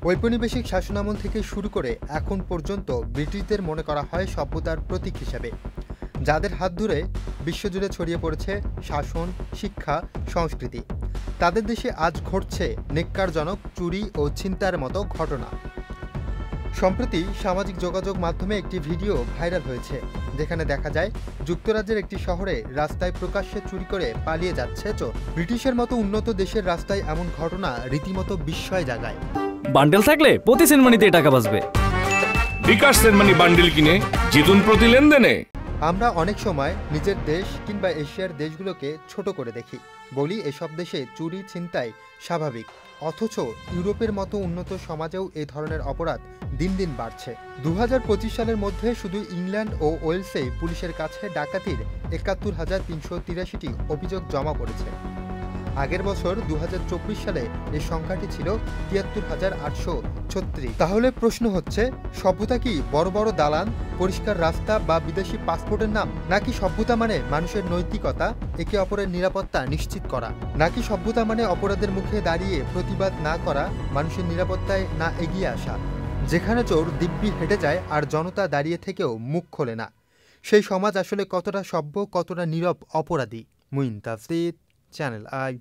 ঔপনিবেশিক শাসনামল থেকে শুরু করে এখন পর্যন্ত ব্রিটিশদের মনে করা হয় সভ্যতার প্রতীক হিসেবে, যাদের হাত ধরে বিশ্বজুড়ে ছড়িয়ে পড়েছে শাসন, শিক্ষা, সংস্কৃতি। তাদের দেশে আজ ঘটছে নেক্কারজনক চুরি ও ছিনতাইয়ের মতো ঘটনা। সম্প্রতি সামাজিক যোগাযোগ মাধ্যমে একটি ভিডিও ভাইরাল হয়েছে, যেখানে দেখা যায় যুক্তরাজ্যের একটি শহরে রাস্তায় প্রকাশ্যে চুরি করে পালিয়ে যাচ্ছে চোর। ব্রিটিশের মতো উন্নত দেশের রাস্তায় এমন ঘটনা রীতিমতো বিস্ময় জাগায়। বান্ডেল থাকলে প্রতি সেনমানিতে টাকা বাঁচবে। বিকাশ সেনমানি বান্ডেল কিনে জিতুন প্রতি লেনদেনে। আমরা অনেক সময় নিজের দেশ কিংবা এশিয়ার দেশগুলোকে ছোট করে দেখি, বলি এসব দেশে চুরি ছিনতাই স্বাভাবিক। অথচ ইউরোপের মতো উন্নত সমাজেও এ ধরনের অপরাধ দিন দিন বাড়ছে। 2025 সালের মধ্যে শুধু ইংল্যান্ড ও ওয়েলসে পুলিশের কাছে ডাকাতির ৭১,৩৮৩টি অভিযোগ জমা পড়েছে। আগের বছর 2024 সালে এই সংখ্যাটি ছিল ৭৩,৮৩৬। তাহলে প্রশ্ন হচ্ছে, সভ্যতা কি বড় বড় দালান, পরিষ্কার রাস্তা বা বিদেশি পাসপোর্টের নাম? নাকি সভ্যতা মানে মানুষের নৈতিকতা, একে অপরের নিরাপত্তা নিশ্চিত করা? নাকি সভ্যতা মানে অপরাধের মুখে দাঁড়িয়ে প্রতিবাদ না করা, মানুষের নিরাপত্তায় না এগিয়ে আসা? যেখানে চোর দিব্যি হেঁটে যায় আর জনতা দাঁড়িয়ে থেকেও মুখ খোলে না, সেই সমাজ আসলে কতটা সভ্য, কতটা নীরব অপরাধী? মুইন তাফসীর, চ্যানেল আই।